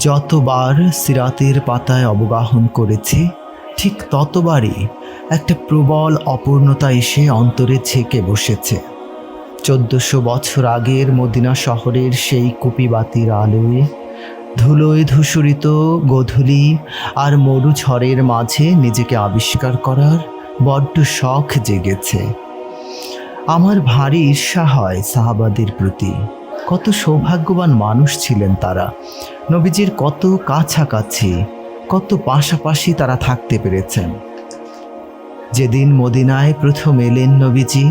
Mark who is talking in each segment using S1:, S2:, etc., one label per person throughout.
S1: যতবার সিরাতের পাতায় অবগাহন করেছি, ঠিক ততবারই একটা প্রবল অপূর্ণতা এসে অন্তরে ছেকে বসেছে। 1400 বছর আগের মদিনা শহরের সেই কুপিবাতির আলোয়, ধুলোয় ধূসরিত গোধূলি আর মরু ঝড়ের মাঝে নিজেকে আবিষ্কার করার বড্ড শখ জেগেছে। আমার ভারী ঈর্ষা হয় সাহাবাদের প্রতি। কত সৌভাগ্যবান মানুষ ছিলেন তারা। নবীজির কত কাছাকাছি, কত পাশাপাশি তারা থাকতে পেরেছেন। যেদিন মদিনায় প্রথম এলেন নবীজি,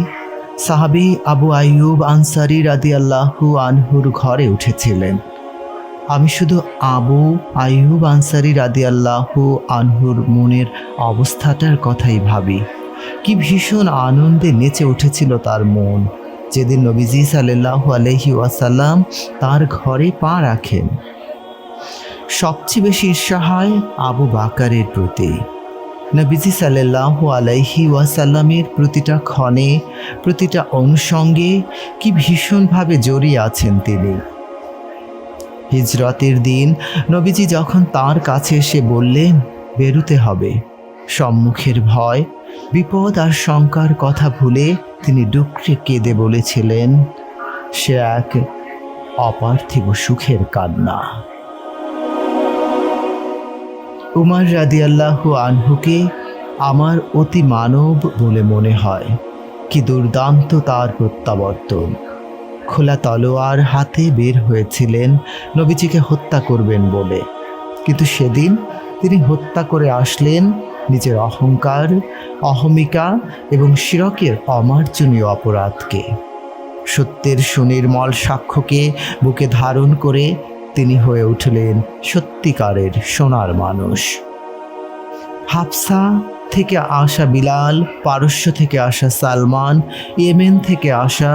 S1: সাহাবী আবু আইয়ুব আনসারী রাদিয়াল্লাহু আনহুর ঘরে উঠেছিলেন। আমি শুধু আবু আইয়ুব আনসারী রাদিয়াল্লাহু আনহুর মনের অবস্থাটার কথাই ভাবি। কি ভীষণ আনন্দে নেচে উঠেছিল তার মন যেদিন নবীজি সাল্লাল্লাহু আলাইহি ওয়াসাল্লাম তার ঘরে পা রাখেন। সবচেয়ে বেশি ঈর্ষা হয় আবু বাকারের প্রতি। নবীজি সাল্লাল্লাহু আলাইহি ওয়াসাল্লামের প্রতিটা ক্ষণে, প্রতিটা অনুষঙ্গে কি ভীষণভাবে জড়িয়ে আছেন তিনি। হিজরতের দিন নবীজি যখন তার কাছে এসে বললেন বেরুতে হবে, সম্মুখের ভয়, বিপদ আর শঙ্কার কথা ভুলে তিনি ডুকরে কেঁদে বলেছিলেন, সে এক অপার্থিব সুখের কান্না। উমর রাদিয়াল্লাহু আনহুকে আমার অতি মানব বলে মনে হয়। কি দুর্দান্ত তার প্রত্যাবর্তন! খোলা তলোয়ার হাতে বের হয়েছিলেন নবীজিকে হত্যা করবেন বলে, কিন্তু সেদিন তিনি হত্যা করে আসলেন নিজের অহংকার, অহমিকা এবং শিরকের অমার্জনীয় অপরাধকে। সত্যের সুনির্মল সাক্ষ্যকে বুকে ধারণ করে তিনি হয়ে উঠলেন সত্যিকারের সোনার মানুষ। হাফসা থেকে আসা বিলাল, পারস্য থেকে আসা সালমান, ইয়েমেন থেকে আসা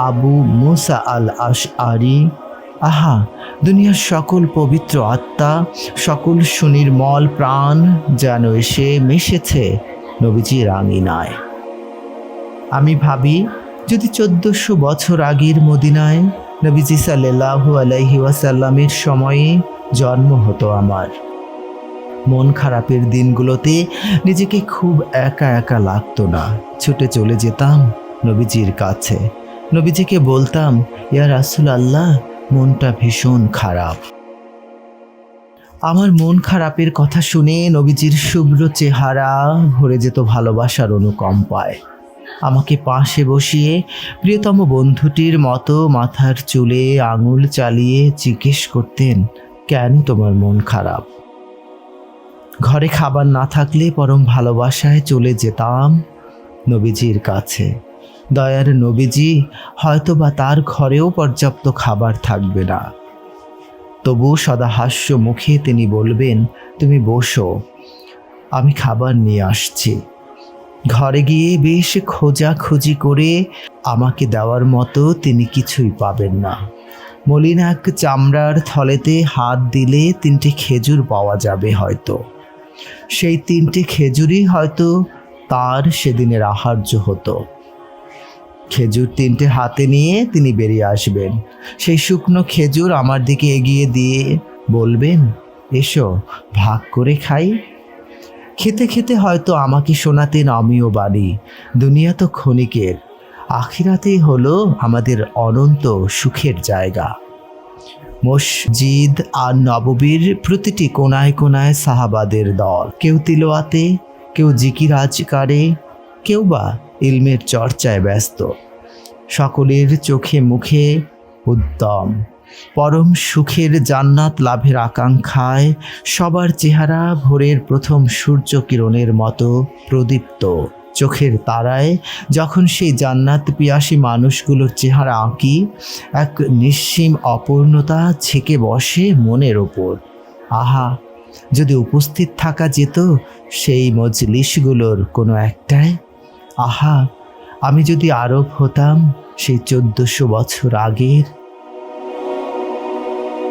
S1: আবু মুসা আল আশআরি, আহা, দুনিয়ার সকল পবিত্র আত্মা, সকল সুনির্মল প্রাণ যেন এসে মিশেছে নবীজির আঙিনায়। আমি ভাবি, যদি 1400 বছর আগের মদিনায় নবীজি সাল্লাল্লাহু আলাইহি ওয়াসাল্লামের সময়ে জন্ম হতো আমার, মন খারাপের দিনগুলোতে নিজেকে খুব একা একা লাগতো না। ছুটে চলে যেতাম নবীজির কাছে, নবীজিকে বলতাম, ইয়া রাসূলুল্লাহ, মনটা ভীষণ খারাপ। আমার মন খারাপের কথা শুনে নবীজির শুভ্র চেহারা ভরে যেত ভালোবাসার অনুকম্পায়। আমাকে পাশে বসিয়ে প্রিয়তম বন্ধুটির মতো মাথার চুলে আঙুল চালিয়ে জিজ্ঞেস করতেন, কেন তোমার মন খারাপ? ঘরে খাবার না থাকলে পরম ভালোবাসায় চলে যেতাম নবীজির কাছে। দয়ার নবীজি হয়তোবা তার ঘরেও পর্যাপ্ত খাবার থাকবে না, তবু সদা হাস্য মুখে তিনি বলবেন, তুমি বসো, আমি খাবার নিয়ে আসছি। ঘরে গিয়ে বেশ খোঁজাখুঁজি করে আমাকে দেওয়ার মতো তিনি কিছুই পাবেন না। মলিন এক চামড়ার থলেতে হাত দিলে 3টে খেজুর পাওয়া যাবে হয়তো। সেই 3টে খেজুরই হয়তো তার সেদিনের আহার্য হতো। খেজুর 3টে হাতে নিয়ে তিনি বেরিয়ে আসবেন। সেই শুকনো খেজুর আমার দিকে এগিয়ে দিয়ে বলবেন, এসো ভাগ করে খাই। খেতে খেতে হয়তো আমাকে শোনাতেন অমিয় বাণী, দুনিয়া তো ক্ষণিকের, আখিরাতেই হলো আমাদের অনন্ত সুখের জায়গা। মসজিদ আর নববীর প্রতিটি কোনায় কোনায় সাহাবাদের দল, কেউ তিলাওয়াতে, কেউ জিকির আজকারে, কেউ বা ইলমের চর্চায় ব্যস্ত। সকলের চোখে মুখে উদ্যম, পরম সুখের জান্নাত লাভের আকাঙ্ক্ষায় সবার চেহারা ভোরের প্রথম সূর্য কিরণের মতো প্রদীপ্ত। চোখের তারায় যখন সেই জান্নাত পিয়াসী মানুষগুলোর চেহারা আঁকি, এক নিঃসীম অপূর্ণতা ছেকে বসে মনের ওপর। আহা, যদি উপস্থিত থাকা যেত সেই মজলিসগুলোর কোনো একটায়। আহা, আমি যদি আরব হতাম সেই 1400 বছর আগের